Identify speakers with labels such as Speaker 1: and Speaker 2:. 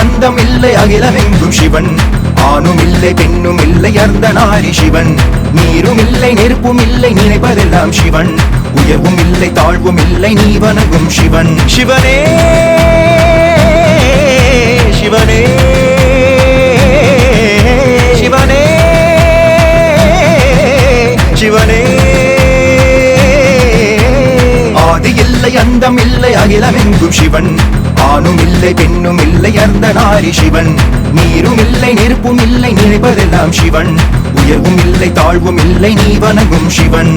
Speaker 1: அந்தம் இல்லை அகிலமெங்கும் சிவன் ஆணும் இல்லை பெண்ணும் இல்லை அர்த்தநாரி சிவன் நீரும் இல்லை நெருப்பும் இல்லை நினைப்பதெல்லாம் சிவன் உயர்வும் இல்லை தாழ்வும் இல்லை நீ வணங்கும் சிவன் சிவனே சிவனே சிவனே சிவனே ஆதி இல்லை அந்தம் இல்லை அகிலமெங்கும் சிவன் ஆணும் இல்லை பெண்ணும் இல்லை அர்த்தநாரி சிவன் நீரும் இல்லை நெருப்பும் இல்லை நினைப்பதெல்லாம் சிவன் உயர்வும் இல்லை தாழ்வும் இல்லை நீ வணங்கும் சிவன்